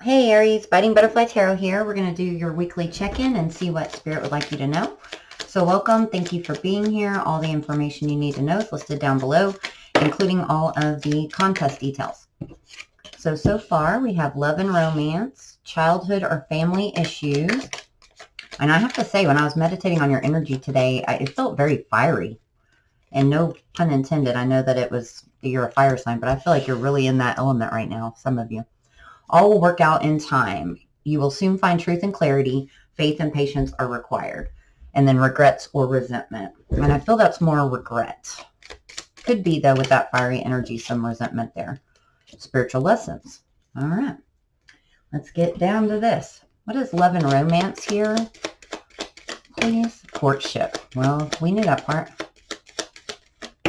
Hey Aries, Biting Butterfly Tarot here. We're going to do your weekly check-in and see what Spirit would like you to know. So welcome. Thank you for being here. All the information you need to know is listed down below, including all of the contest details. So far we have love and romance, childhood or family issues. And I have to say, when I was meditating on your energy today, it felt very fiery. And no pun intended. I know that you're a fire sign, but I feel like you're really in that element right now, some of you. All will work out in time. You will soon find truth and clarity. Faith and patience are required. And then regrets or resentment. And I feel that's more regret. Could be, though, with that fiery energy, some resentment there. Spiritual lessons. All right. Let's get down to this. What is love and romance here? Please. Courtship. Well, we knew that part.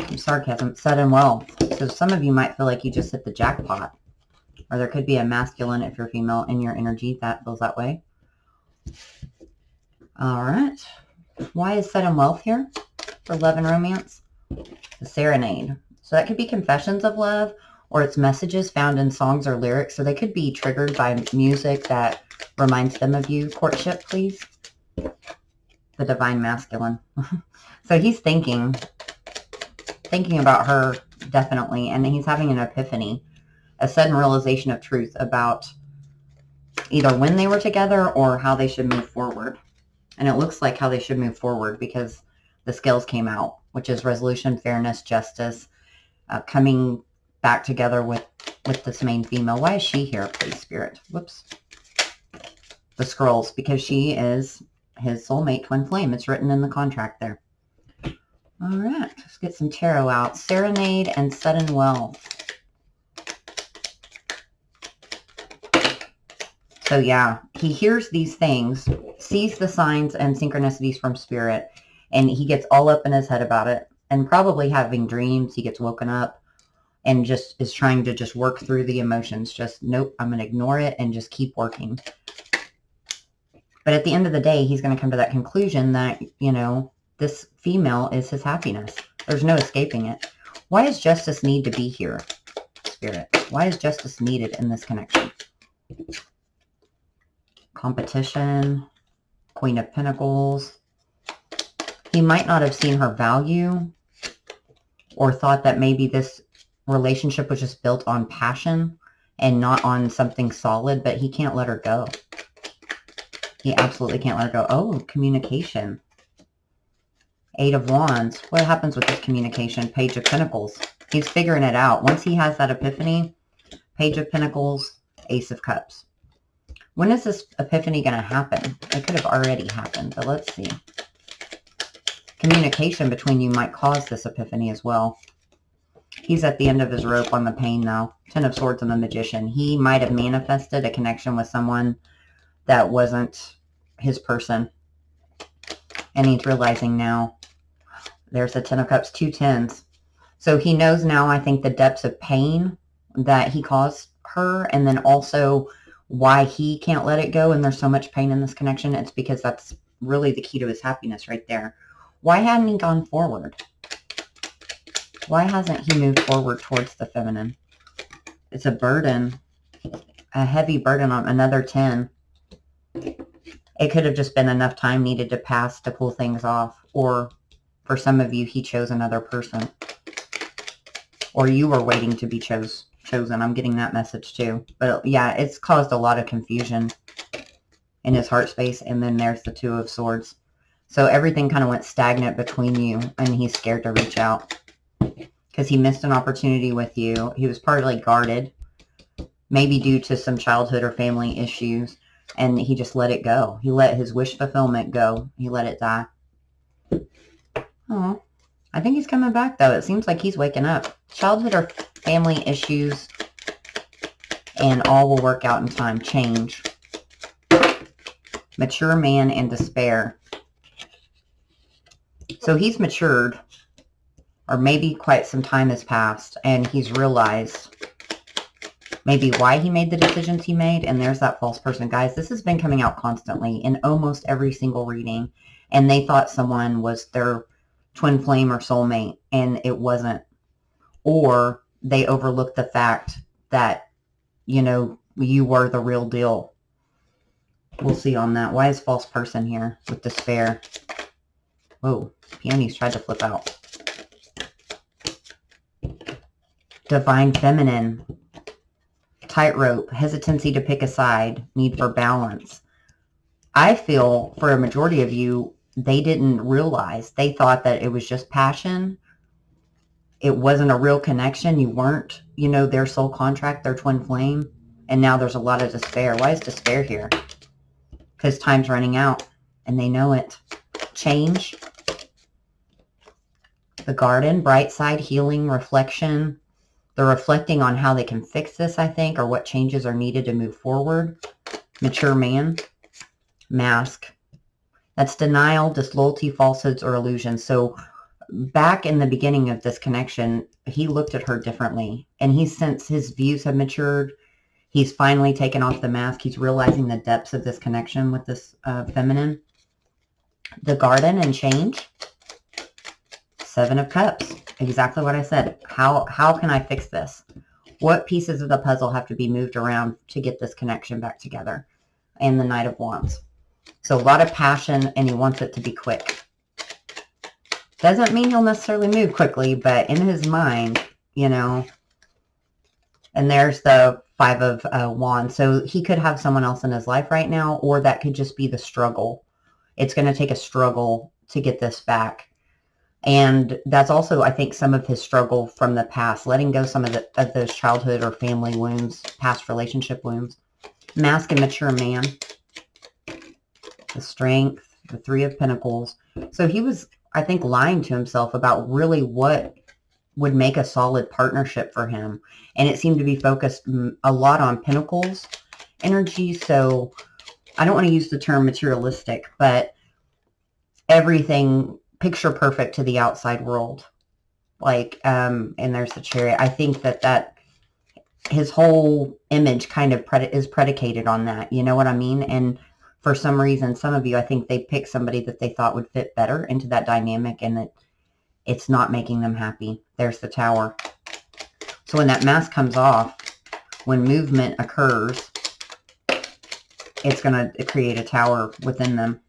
Some sarcasm. Sudden wealth. So some of you might feel like you just hit the jackpot. Or there could be a masculine, if you're female, in your energy that feels that way. All right. Why is sudden wealth here for love and romance? The serenade. So that could be confessions of love, or it's messages found in songs or lyrics. So they could be triggered by music that reminds them of you. Courtship, please. The divine masculine. So he's thinking about her, definitely, and he's having an epiphany. A sudden realization of truth about either when they were together or how they should move forward. And it looks like how they should move forward because the scales came out, which is resolution, fairness, justice, coming back together with this main female. Why is she here, please, Spirit? Whoops. The scrolls, because she is his soulmate twin flame. It's written in the contract there. All right, let's get some tarot out. Serenade and sudden wealth. So yeah, he hears these things, sees the signs and synchronicities from Spirit, and he gets all up in his head about it, and probably having dreams. He gets woken up and just is trying to just work through the emotions. Just, nope, I'm going to ignore it and just keep working. But at the end of the day, he's going to come to that conclusion that, you know, this female is his happiness. There's no escaping it. Why does justice need to be here, Spirit? Why is justice needed in this connection? Competition, Queen of Pentacles. He might not have seen her value or thought that maybe this relationship was just built on passion and not on something solid, but he can't let her go. He absolutely can't let her go. Oh, communication. Eight of Wands. What happens with this communication? Page of Pentacles. He's figuring it out. Once he has that epiphany, Page of Pentacles, Ace of Cups. When is this epiphany going to happen? It could have already happened, but let's see. Communication between you might cause this epiphany as well. He's at the end of his rope on the pain now. Ten of Swords and the Magician. He might have manifested a connection with someone that wasn't his person. And he's realizing now. There's the Ten of Cups, two tens. So he knows now, I think, the depths of pain that he caused her, and then also why he can't let it go, and there's so much pain in this connection. It's because that's really the key to his happiness right there. Why hadn't he gone forward? Why hasn't he moved forward towards the feminine? It's a burden, a heavy burden on another 10. It could have just been enough time needed to pass to pull things off, or for some of you, he chose another person, or you were waiting to be chosen. I'm getting that message too. But yeah, it's caused a lot of confusion in his heart space. And then there's the Two of Swords. So everything kind of went stagnant between you, and he's scared to reach out because he missed an opportunity with you. He was partly guarded, maybe due to some childhood or family issues, and he just let it go. He let his wish fulfillment go. He let it die. Oh, I think he's coming back, though. It seems like he's waking up. Childhood or family issues, and all will work out in time. Change. Mature man and despair. So he's matured, or maybe quite some time has passed, and he's realized maybe why he made the decisions he made, and there's that false person. Guys, this has been coming out constantly in almost every single reading, and they thought someone was their twin flame or soulmate, and it wasn't. Or they overlooked the fact that, you know, You were the real deal. We'll see on that. Why is false person here with despair? Whoa, peonies tried to flip out. Divine feminine. Tightrope. Hesitancy to pick a side. Need for balance. I feel for a majority of you, they didn't realize. They thought that it was just passion. It wasn't a real connection. You weren't, you know, their soul contract, their twin flame. And now there's a lot of despair. Why is despair here? Because time's running out and they know it. Change. The garden, bright side, healing, reflection. They're reflecting on how they can fix this, I think, or what changes are needed to move forward. Mature man. Mask. That's denial, disloyalty, falsehoods, or illusions. So back in the beginning of this connection, he looked at her differently. And since his views have matured, he's finally taken off the mask. He's realizing the depths of this connection with this feminine. The garden and change. Seven of Cups. Exactly what I said. How can I fix this? What pieces of the puzzle have to be moved around to get this connection back together? And the Knight of Wands. So a lot of passion, and he wants it to be quick. Doesn't mean he'll necessarily move quickly, but in his mind, you know. And there's the Five of Wands. So he could have someone else in his life right now, or that could just be the struggle. It's going to take a struggle to get this back. And that's also, I think, some of his struggle from the past, letting go some of those childhood or family wounds, past relationship wounds. Mask and mature man. The strength, the Three of Pentacles. So he was, I think, lying to himself about really what would make a solid partnership for him. And it seemed to be focused a lot on Pentacles energy. So I don't want to use the term materialistic, but everything picture perfect to the outside world. Like, and there's the Chariot. I think that his whole image kind of is predicated on that. You know what I mean? And for some reason, some of you, I think they picked somebody that they thought would fit better into that dynamic, and that it's not making them happy. There's the Tower. So when that mask comes off, when movement occurs, it's going to create a tower within them.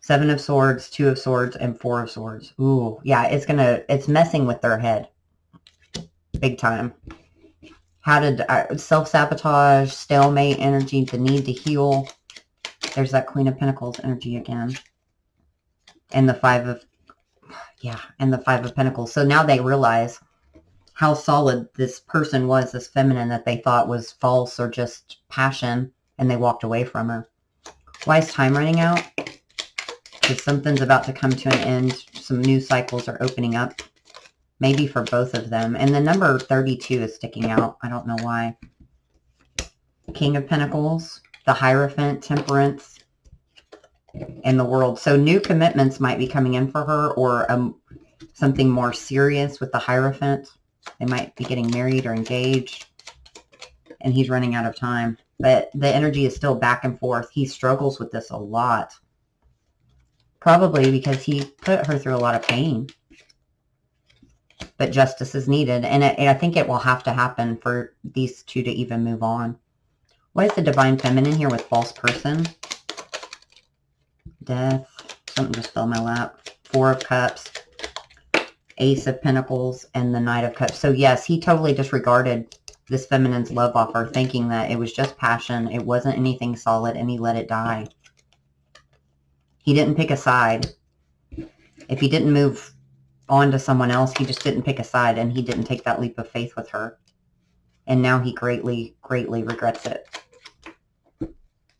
Seven of Swords, Two of Swords, and Four of Swords. Ooh, yeah, it's messing with their head. Big time. How did self-sabotage, stalemate energy, the need to heal. There's that Queen of Pentacles energy again. And the Five of Pentacles. So now they realize how solid this person was, this feminine that they thought was false or just passion, and they walked away from her. Why is time running out? Because something's about to come to an end. Some new cycles are opening up. Maybe for both of them. And the number 32 is sticking out. I don't know why. King of Pentacles, the Hierophant, Temperance, and the World. So new commitments might be coming in for her, or something more serious with the Hierophant. They might be getting married or engaged. And he's running out of time. But the energy is still back and forth. He struggles with this a lot. Probably because he put her through a lot of pain. But justice is needed. And I think it will have to happen for these two to even move on. What is the Divine Feminine here with false person? Death. Something just fell in my lap. Four of Cups. Ace of Pentacles. And the Knight of Cups. So yes, he totally disregarded this feminine's love offer, thinking that it was just passion. It wasn't anything solid, and he let it die. He didn't pick a side. If he didn't move on to someone else, he just didn't pick a side, and he didn't take that leap of faith with her. And now he greatly, greatly regrets it.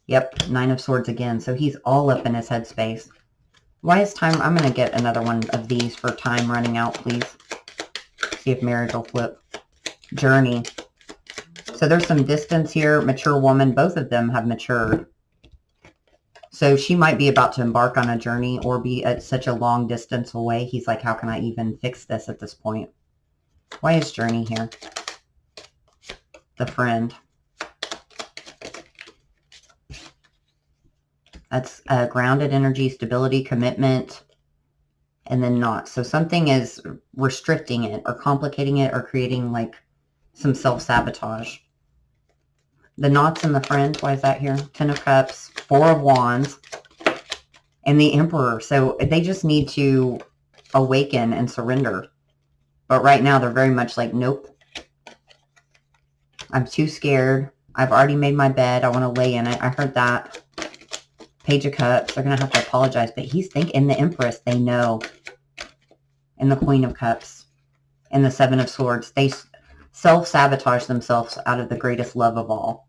Yep, Nine of Swords again. So he's all up in his headspace. Why is time? I'm going to get another one of these for time running out, please. See if marriage will flip. Journey. So there's some distance here. Mature woman. Both of them have matured. So she might be about to embark on a journey or be at such a long distance away. He's like, how can I even fix this at this point? Why is Journey here? The Friend. That's grounded energy, stability, commitment, and then not. So something is restricting it or complicating it or creating like some self-sabotage. The knots in the friend, why is that here? 10 of Cups, 4 of Wands, and the Emperor. So they just need to awaken and surrender. But right now they're very much like, nope. I'm too scared. I've already made my bed. I want to lay in it. I heard that. Page of Cups. They're going to have to apologize. But he's thinking, and the Empress, they know. And the Queen of Cups. And the Seven of Swords. They self-sabotage themselves out of the greatest love of all.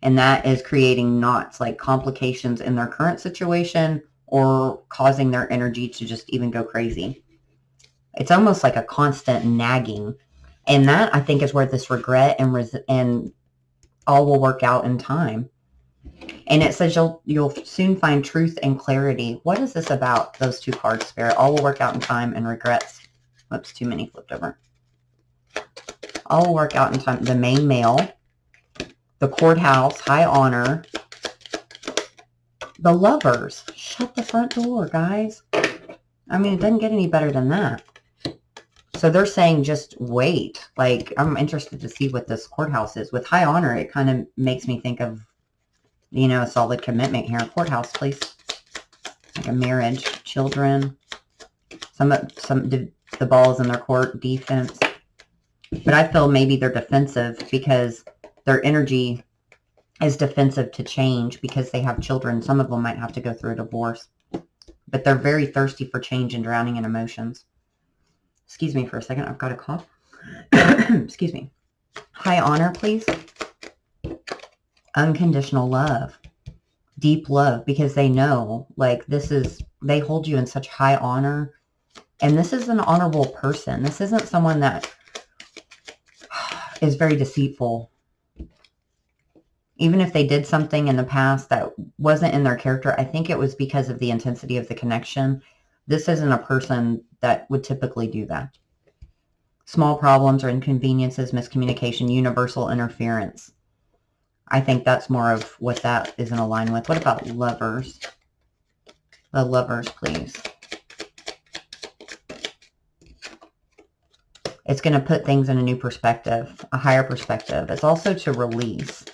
And that is creating knots, like complications in their current situation or causing their energy to just even go crazy. It's almost like a constant nagging. And that, I think, is where this regret and all will work out in time. And it says you'll soon find truth and clarity. What is this about, those 2 cards, Spirit? All will work out in time and regrets. Whoops, too many flipped over. All will work out in time. The main male. The courthouse, high honor, the Lovers. Shut the front door, guys. I mean, it doesn't get any better than that. So they're saying just wait. Like, I'm interested to see what this courthouse is. With high honor, it kind of makes me think of, you know, a solid commitment here. Courthouse, please. Like a marriage, children. The ball's in their court, defense. But I feel maybe they're defensive because their energy is defensive to change because they have children. Some of them might have to go through a divorce. But they're very thirsty for change and drowning in emotions. Excuse me for a second. I've got a cough. Excuse me. High honor, please. Unconditional love. Deep love. Because they know, like, they hold you in such high honor. And this is an honorable person. This isn't someone that is very deceitful. Even if they did something in the past that wasn't in their character, I think it was because of the intensity of the connection. This isn't a person that would typically do that. Small problems or inconveniences, miscommunication, universal interference. I think that's more of what that is in line with. What about Lovers? The Lovers, please. It's going to put things in a new perspective, a higher perspective. It's also to release.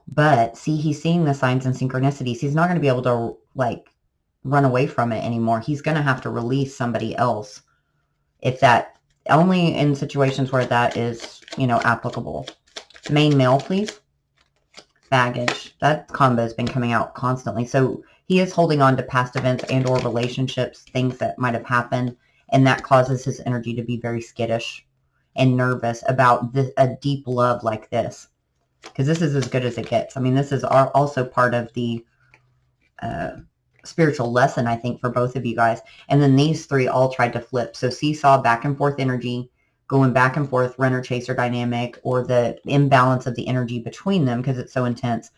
But, see, he's seeing the signs and synchronicities. He's not going to be able to, like, run away from it anymore. He's going to have to release somebody else. If that, only in situations where that is, you know, applicable. Main male, please. Baggage. That combo has been coming out constantly. So, he is holding on to past events and or relationships, things that might have happened. And that causes his energy to be very skittish and nervous about a deep love like this. Because this is as good as it gets. I mean, this is also part of the spiritual lesson, I think, for both of you guys. And then these 3 all tried to flip. So seesaw, back and forth energy, going back and forth, runner-chaser dynamic, or the imbalance of the energy between them because it's so intense.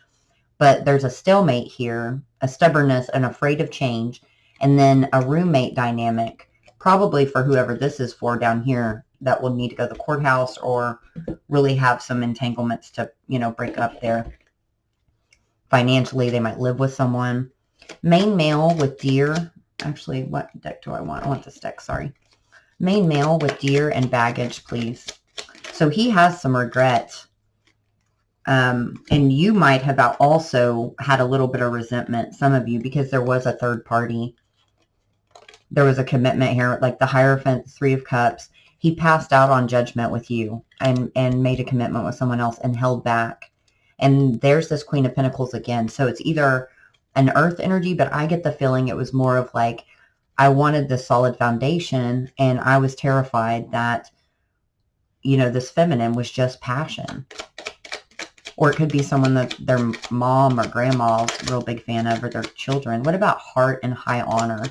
But there's a stalemate here, a stubbornness, and afraid of change, and then a roommate dynamic, probably for whoever this is for down here, that will need to go to the courthouse or really have some entanglements to, you know, break up there. Financially, they might live with someone. Main male with Deer. Actually, what deck do I want? I want this deck, sorry. Main male with Deer and baggage, please. So he has some regret. And you might have also had a little bit of resentment, some of you, because there was a third party. There was a commitment here, like the Hierophant, 3 of Cups. He passed out on judgment with you and made a commitment with someone else and held back. And there's this Queen of Pentacles again. So it's either an earth energy, but I get the feeling it was more of like, I wanted this solid foundation and I was terrified that, you know, this feminine was just passion. Or it could be someone that their mom or grandma is a real big fan of, or their children. What about heart and high honor?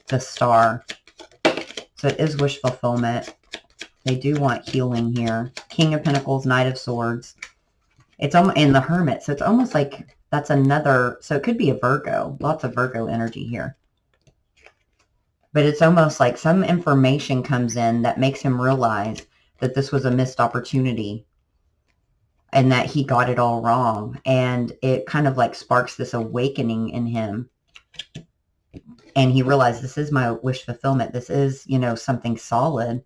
The Star. So it is wish fulfillment. They do want healing here. King of Pentacles, Knight of Swords. It's almost, and the Hermit. So it's almost like that's another, so it could be a Virgo. Lots of Virgo energy here. But it's almost like some information comes in that makes him realize that this was a missed opportunity and that he got it all wrong. And it kind of like sparks this awakening in him. And he realized this is my wish fulfillment. This is, you know, something solid.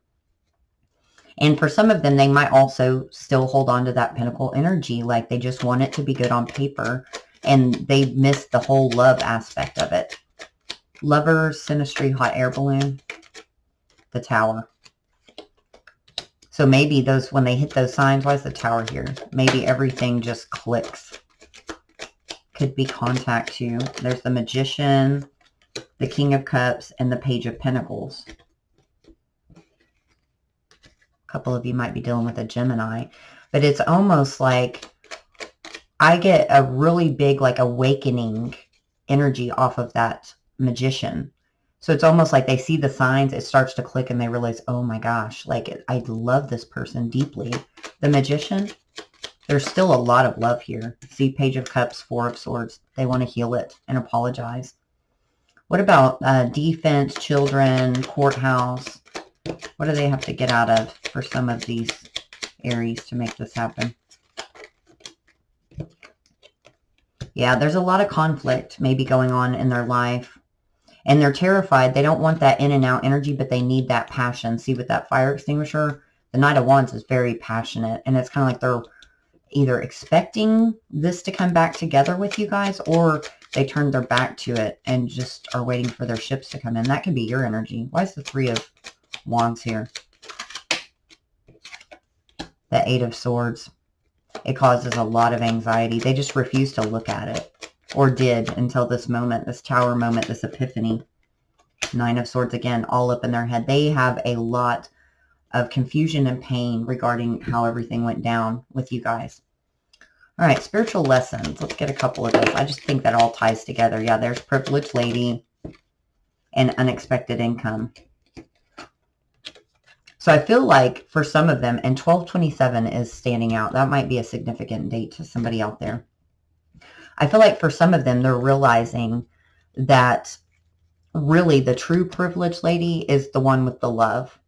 And for some of them, they might also still hold on to that Pentacle energy. Like they just want it to be good on paper. And they miss the whole love aspect of it. Lovers, Sinistry, hot air balloon, the Tower. So maybe those, when they hit those signs, why is the Tower here? Maybe everything just clicks. Could be contact too. There's the Magician, the King of Cups, and the Page of Pentacles. A couple of you might be dealing with a Gemini. But it's almost like I get a really big like awakening energy off of that Magician. So it's almost like they see the signs, it starts to click, and they realize, oh my gosh, like I love this person deeply. The Magician, there's still a lot of love here. See, Page of Cups, Four of Swords. They want to heal it and apologize. What about defense, children, courthouse? What do they have to get out of for some of these Aries to make this happen? Yeah, there's a lot of conflict maybe going on in their life. And they're terrified. They don't want that in and out energy, but they need that passion. See, with that fire extinguisher, the Knight of Wands is very passionate. And it's kind of like they're either expecting this to come back together with you guys, or they turned their back to it and just are waiting for their ships to come in. That could be your energy. Why is the Three of Wands here? The Eight of Swords. It causes a lot of anxiety. They just refuse to look at it. Or did until this moment, this Tower moment, this epiphany. Nine of Swords again, all up in their head. They have a lot of confusion and pain regarding how everything went down with you guys. All right, spiritual lessons. Let's get a couple of those. I just think that all ties together. Yeah, there's Privileged Lady and Unexpected Income. So I feel like for some of them, and 1227 is standing out. That might be a significant date to somebody out there. I feel like for some of them, they're realizing that really the true privileged lady is the one with the love.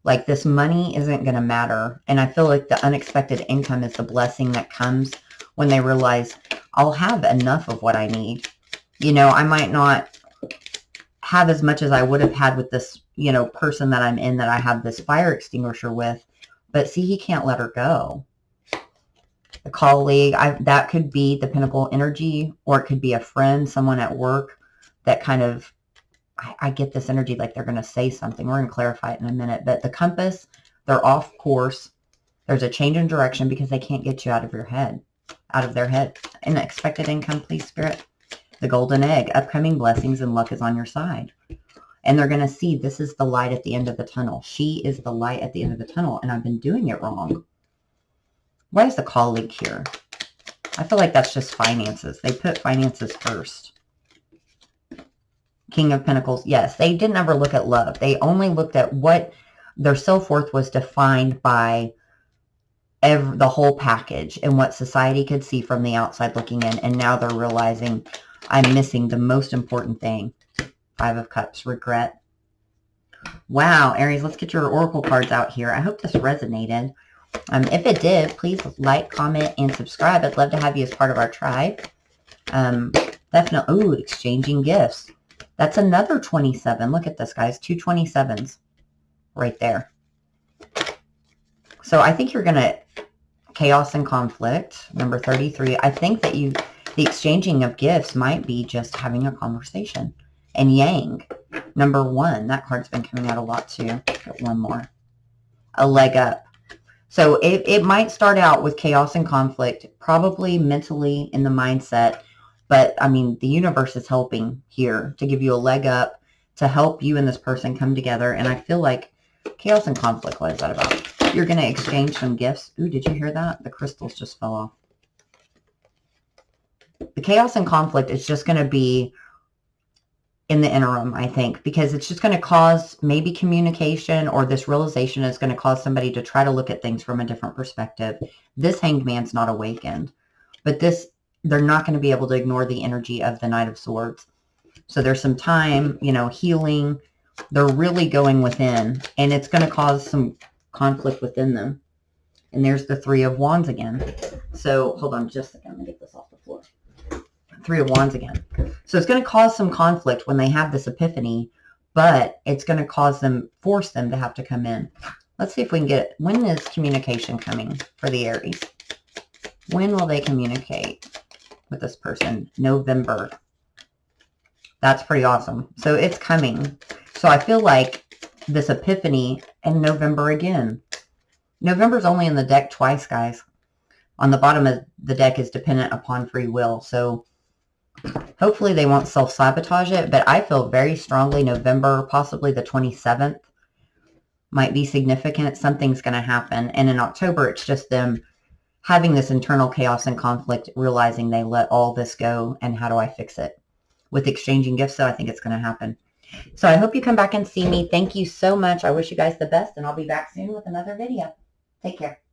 Like this money isn't going to matter. And I feel like the unexpected income is the blessing that comes when they realize I'll have enough of what I need. You know, I might not have as much as I would have had with this, you know, person that I'm in that I have this fire extinguisher with. But see, he can't let her go. A colleague, that could be the Pentacle energy, or it could be a friend, someone at work that kind of, I get this energy like they're going to say something. We're going to clarify it in a minute. But the Compass, they're off course. There's a change in direction because they can't get you out of your head, out of their head. Unexpected income, please, Spirit. The Golden Egg, upcoming blessings and luck is on your side. And they're going to see this is the light at the end of the tunnel. She is the light at the end of the tunnel, and I've been doing it wrong. Why is the colleague here? I feel like that's just finances. They put finances first. King of Pentacles. Yes, they didn't ever look at love. They only looked at what their self-worth was defined by the whole package and what society could see from the outside looking in. And now they're realizing I'm missing the most important thing. Five of Cups. Regret. Wow, Aries, let's get your oracle cards out here. I hope this resonated. If it did, please like, comment, and subscribe. I'd love to have you as part of our tribe. Definitely. Ooh, exchanging gifts. That's another 27. Look at this, guys. 2 27s right there. So I think you're going to chaos and conflict. Number 33. I think that the exchanging of gifts might be just having a conversation. And Yang. Number 1. That card's been coming out a lot too. Get one more. A leg up. So it might start out with chaos and conflict, probably mentally in the mindset. But, I mean, the universe is helping here to give you a leg up, to help you and this person come together. And I feel like chaos and conflict, what is that about? You're going to exchange some gifts. Ooh, did you hear that? The crystals just fell off. The chaos and conflict is just going to be in the interim, I think, because it's just going to cause maybe communication, or this realization is going to cause somebody to try to look at things from a different perspective. This Hanged Man's not awakened, but they're not going to be able to ignore the energy of the Knight of Swords. So there's some time, you know, healing. They're really going within, and it's going to cause some conflict within them. And there's the Three of Wands again. So hold on just a second. Let me get this off the floor. Three of Wands again. So it's going to cause some conflict when they have this epiphany, but it's going to force them to have to come in. Let's see if we can get, when is communication coming for the Aries? When will they communicate with this person? November. That's pretty awesome. So it's coming. So I feel like this epiphany in November again. November's only in the deck twice, guys. On the bottom of the deck is dependent upon free will. So hopefully they won't self-sabotage it. But I feel very strongly November, possibly the 27th, might be significant. Something's going to happen. And in October, it's just them having this internal chaos and conflict, realizing they let all this go, and how do I fix it? With exchanging gifts, so I think it's going to happen. So I hope you come back and see me. Thank you so much. I wish you guys the best, and I'll be back soon with another video. Take care.